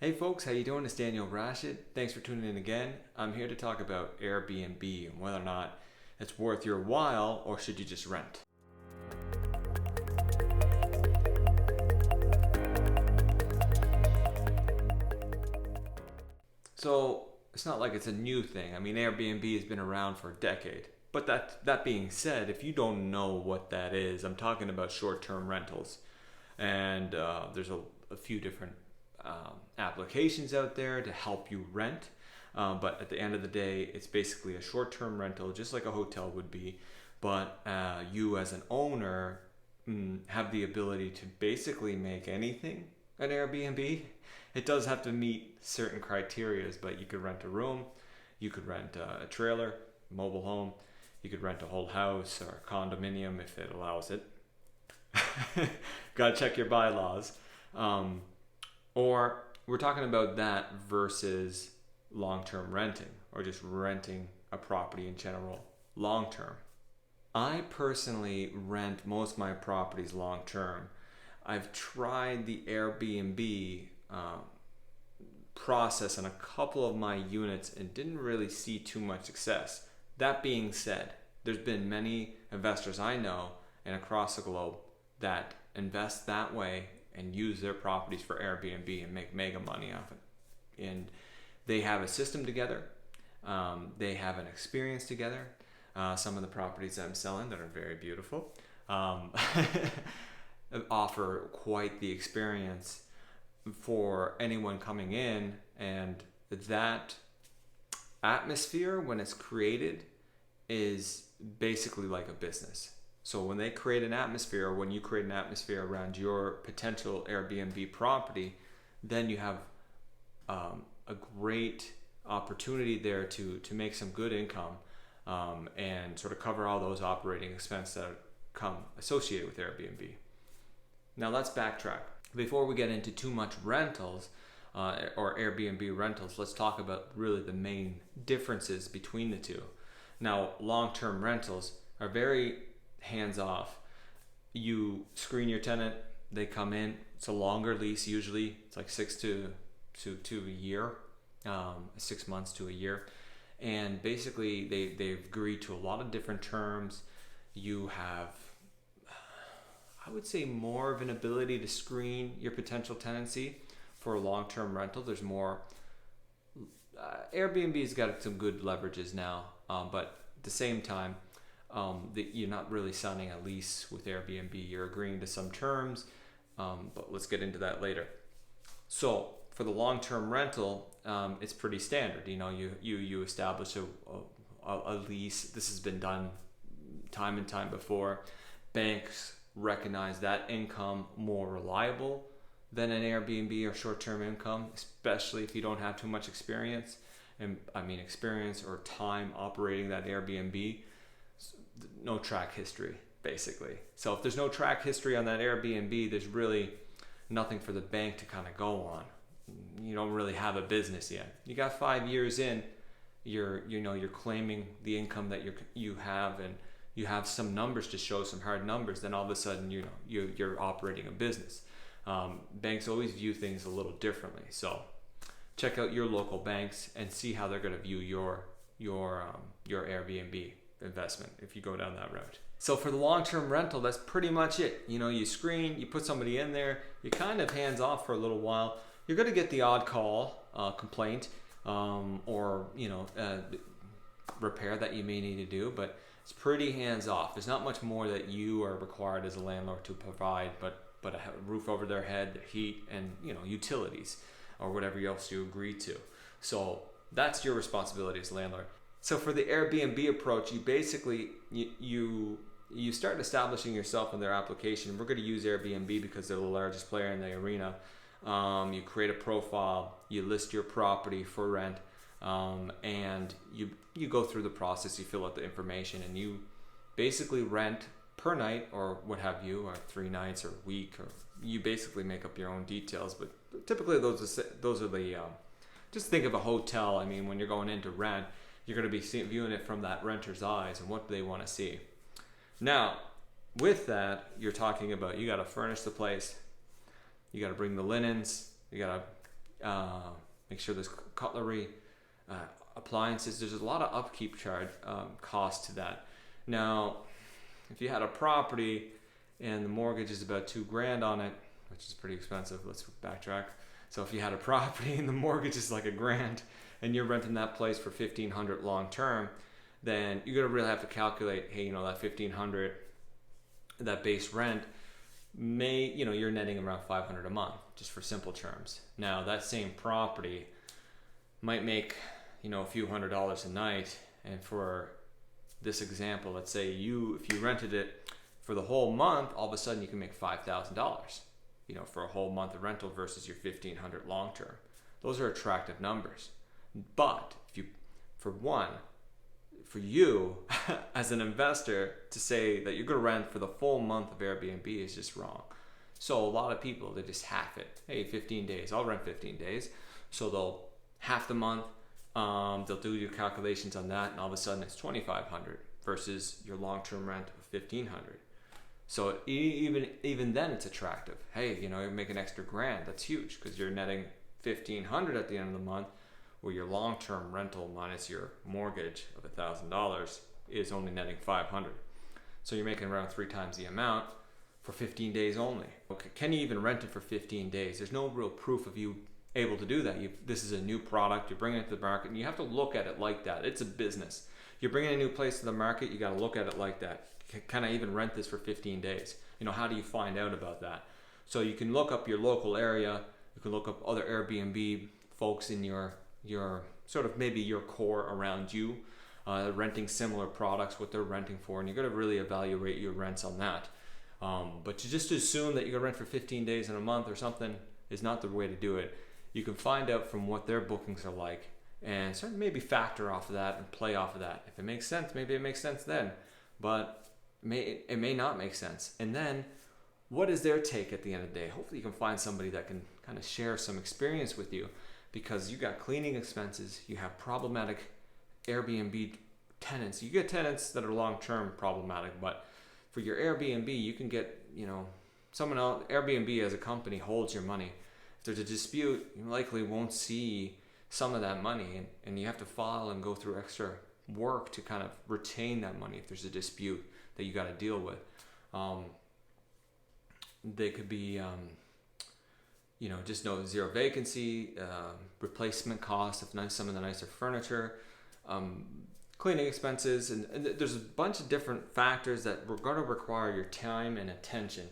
Hey folks, how you doing? It's Daniel Rashid. Thanks for tuning in again. I'm here to talk about Airbnb and whether or not it's worth your while or should you just rent. So it's not like it's a new thing. I mean, Airbnb has been around for a decade. But that being said, if you don't know what that is, I'm talking about short-term rentals. And there's a few different applications out there to help you rent. But at the end of the day, it's basically a short-term rental, just like a hotel would be. But you as an owner have the ability to basically make anything an Airbnb. It does have to meet certain criterias, but you could rent a room, you could rent a trailer, mobile home, you could rent a whole house or a condominium if it allows it. Gotta check your bylaws. Or we're talking about that versus long-term renting or just renting a property in general long-term. I personally rent most of my properties long-term. I've tried the Airbnb process on a couple of my units and didn't really see too much success. That being said, there's been many investors I know and across the globe that invest that way and use their properties for Airbnb and make mega money off it. And they have a system together. They have an experience together. Some of the properties that I'm selling that are very beautiful offer quite the experience for anyone coming in, and that atmosphere when it's created is basically like a business. So when they create an atmosphere, or when you create an atmosphere around your potential Airbnb property, then you have a great opportunity there to make some good income and sort of cover all those operating expenses that come associated with Airbnb. Now let's backtrack. Before we get into too much rentals or Airbnb rentals, let's talk about really the main differences between the two. Now, long-term rentals are very hands-off. You screen your tenant, they come in. It's a longer lease usually. It's like 6 to a year, 6 months to a year. And basically they've agreed to a lot of different terms. You have, I would say, more of an ability to screen your potential tenancy for a long-term rental. There's more. Airbnb's got some good leverages now, but at the same time, you're not really signing a lease with Airbnb. You're agreeing to some terms, but let's get into that later. So for the long-term rental, it's pretty standard. You know, you establish a lease. This has been done time and time before. Banks recognize that income more reliable than an Airbnb or short-term income, especially if you don't have too much experience. And I mean experience or time operating that Airbnb. No track history, basically. So if there's no track history on that Airbnb, there's really nothing for the bank to kind of go on. You don't really have a business yet. You got 5 years in, you're claiming the income that you have, and you have some numbers to show, some hard numbers. Then all of a sudden, you're operating a business. Banks always view things a little differently. So check out your local banks and see how they're going to view your Airbnb investment if you go down that route. So for the long-term rental, that's pretty much it. You know, you screen, you put somebody in there, you're kind of hands-off for a little while. You're going to get the odd call, complaint, or repair that you may need to do, but it's pretty hands-off. There's not much more that you are required as a landlord to provide, but a roof over their head, heat, and utilities, or whatever else you agree to. So that's your responsibility as a landlord. So for the Airbnb approach, you basically you start establishing yourself in their application. We're going to use Airbnb because they're the largest player in the arena. You create a profile, you list your property for rent, and you go through the process. You fill out the information, and you basically rent per night or what have you, or 3 nights or a week, or you basically make up your own details. But typically those are the just think of a hotel. I mean, when you're going in to rent, you're going to be viewing it from that renter's eyes and what do they want to see. Now, with that, you're talking about you got to furnish the place, you got to bring the linens, you got to Make sure there's cutlery, appliances. There's a lot of upkeep charge cost to that. Now, if you had a property and the mortgage is about $2,000 on it, which is pretty expensive, let's backtrack. So if you had a property and the mortgage is like $1,000 and you're renting that place for $1,500 long term, then you're gonna really have to calculate, hey, that $1,500, that base rent you're netting around $500 a month, just for simple terms. Now that same property might make a few $100s a night, and for this example, let's say if you rented it for the whole month, all of a sudden you can make $5,000 for a whole month of rental versus your $1,500 long term. Those are attractive numbers. But for you as an investor to say that you're going to rent for the full month of Airbnb is just wrong. So a lot of people, they just half it. Hey, 15 days, I'll rent 15 days. So they'll half the month, they'll do your calculations on that, and all of a sudden it's $2,500 versus your long-term rent of $1,500. So even then it's attractive. Hey, you make an extra $1,000. That's huge because you're netting $1,500 at the end of the month, where your long-term rental minus your mortgage of $1,000 is only netting $500. So you're making around 3 times the amount for 15 days only. Okay, can you even rent it for 15 days? There's no real proof of you able to do that. This is a new product. You're bringing it to the market, and you have to look at it like that. It's a business. You're bringing a new place to the market. You got to look at it like that. Can I even rent this for 15 days? How do you find out about that? So you can look up your local area. You can look up other Airbnb folks in your sort of maybe your core around you, renting similar products, what they're renting for, and you're going to really evaluate your rents on that. But to just assume that you're going to rent for 15 days in a month or something is not the way to do it. You can find out from what their bookings are like and sort of maybe factor off of that and play off of that. If it makes sense, maybe it makes sense then, but it may not make sense. And then what is their take at the end of the day? Hopefully you can find somebody that can kind of share some experience with you, because you got cleaning expenses, you have problematic Airbnb tenants. You get tenants that are long-term problematic, but for your Airbnb, you can get, someone else. Airbnb as a company holds your money. If there's a dispute, you likely won't see some of that money, and you have to file and go through extra work to kind of retain that money if there's a dispute that you got to deal with. They could be, just zero vacancy, replacement cost of some of the nicer furniture, cleaning expenses, and there's a bunch of different factors that are going to require your time and attention.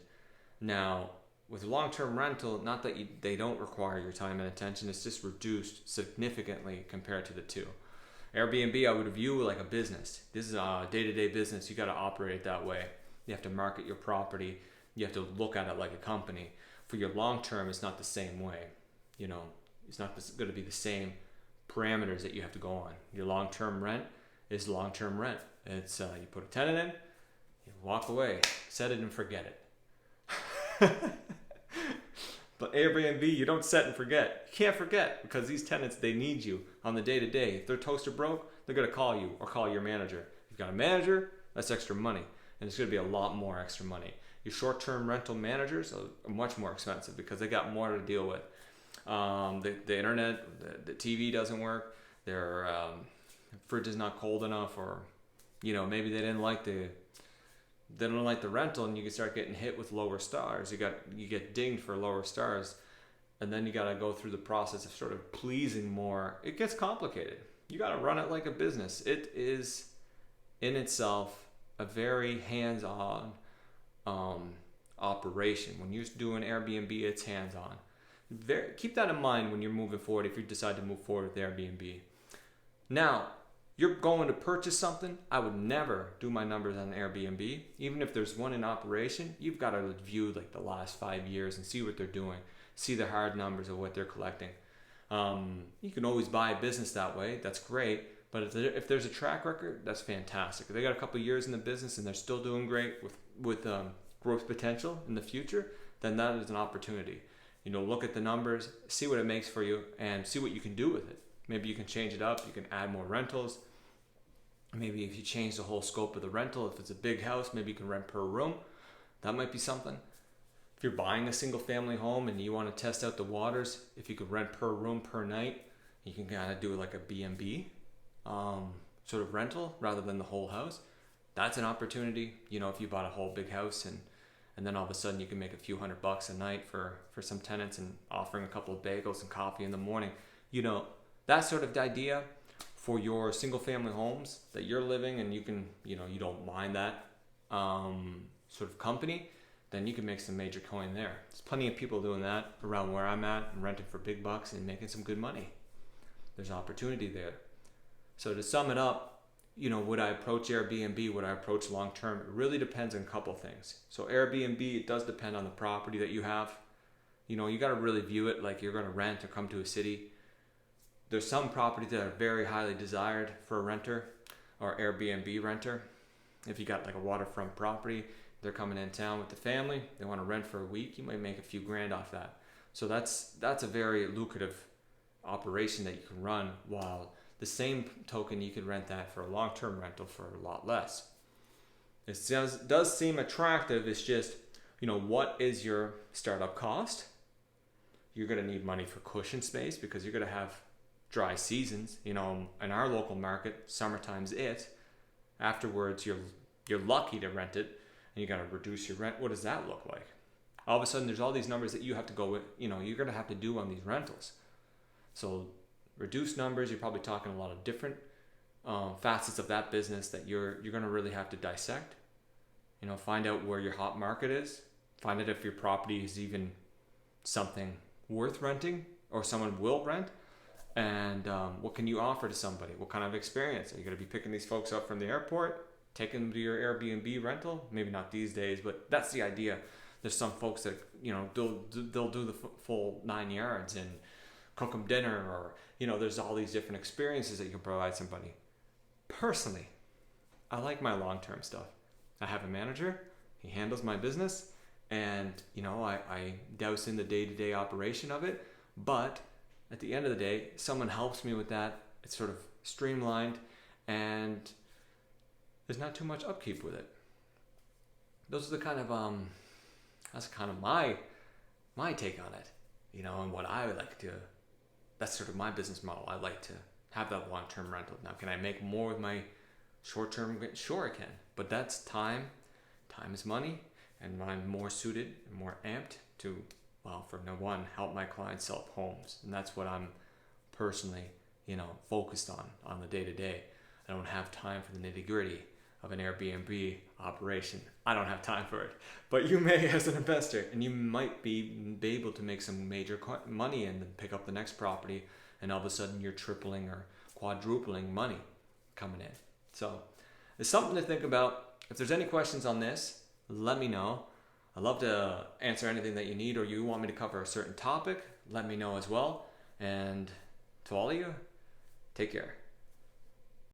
Now, with long-term rental, not that they don't require your time and attention, it's just reduced significantly compared to the two. Airbnb, I would view like a business. This is a day-to-day business. You got to operate it that way. You have to market your property. You have to look at it like a company. For your long-term, it's not the same way. It's not going to be the same parameters that you have to go on. Your long-term rent is long-term rent. It's you put a tenant in, you walk away, set it and forget it. But Airbnb, you don't set and forget. You can't forget, because these tenants, they need you on the day-to-day. If their toaster broke, they're going to call you or call your manager. If you've got a manager, that's extra money, and it's going to be a lot more extra money. Your short-term rental managers are much more expensive because they got more to deal with. The internet, the TV doesn't work, their fridge is not cold enough, or maybe they didn't like the rental, and you can start getting hit with lower stars. You get dinged for lower stars, and then you got to go through the process of sort of pleasing more. It gets complicated. You got to run it like a business. It is in itself a very hands-on operation. When you're doing Airbnb, it's hands-on. Keep that in mind when you're moving forward, if you decide to move forward with Airbnb. Now, you're going to purchase something, I would never do my numbers on Airbnb. Even if there's one in operation, you've got to view like the last 5 years and see what they're doing, see the hard numbers of what they're collecting. You can always buy a business that way, that's great, but if there's a track record, that's fantastic. If they got a couple of years in the business and they're still doing great with growth potential in the future, then that is an opportunity. Look at the numbers, see what it makes for you, and see what you can do with it. Maybe you can change it up, you can add more rentals. Maybe if you change the whole scope of the rental, if it's a big house, maybe you can rent per room. That might be something. if you're buying a single family home and you want to test out the waters, if you could rent per room per night, you can kind of do like a B&B sort of rental rather than the whole house. That's an opportunity. If you bought a whole big house and then all of a sudden you can make a few $100 a night for some tenants and offering a couple of bagels and coffee in the morning. That sort of idea for your single family homes that you're living and you can, you don't mind that sort of company, then you can make some major coin there. There's plenty of people doing that around where I'm at and renting for big bucks and making some good money. There's opportunity there. So to sum it up, would I approach Airbnb? Would I approach long term? It really depends on a couple things. So Airbnb, it does depend on the property that you have. You got to really view it like you're going to rent or come to a city. There's some properties that are very highly desired for a renter or Airbnb renter. If you got like a waterfront property, they're coming in town with the family, they want to rent for a week, you might make a few grand off that. So that's a very lucrative operation that you can run, while the same token you could rent that for a long-term rental for a lot less. It does seem attractive. It's just, what is your startup cost? You're going to need money for cushion space because you're going to have dry seasons. In our local market, summertime's it. Afterwards, you're lucky to rent it, and you got to reduce your rent. What does that look like? All of a sudden, there's all these numbers that you have to go with. You're going to have to do on these rentals. So reduce numbers. You're probably talking a lot of different facets of that business that you're going to really have to dissect. Find out where your hot market is. Find out if your property is even something worth renting or someone will rent. And what can you offer to somebody? What kind of experience? Are you going to be picking these folks up from the airport, taking them to your Airbnb rental? Maybe not these days, but that's the idea. There's some folks that, they'll do the full 9 yards and cook them dinner, or, there's all these different experiences that you can provide somebody. Personally, I like my long-term stuff. I have a manager, he handles my business, and, I douse in the day-to-day operation of it, but at the end of the day, someone helps me with that. It's sort of streamlined, and there's not too much upkeep with it. Those are the kind of that's kind of my take on it, and what I would like to. That's sort of my business model. I like to have that long-term rental. Now, can I make more with my short-term? Sure, I can. But that's time. Time is money, and I'm more suited and more amped to, for no one, help my clients sell homes, and that's what I'm personally, focused on the day-to-day. I don't have time for the nitty-gritty of an Airbnb operation. I don't have time for it, but you may as an investor, and you might be able to make some major money and then pick up the next property, and all of a sudden you're tripling or quadrupling money coming in. So it's something to think about. If there's any questions on this, let me know. I'd love to answer anything that you need, or you want me to cover a certain topic, let me know as well. And to all of you, take care.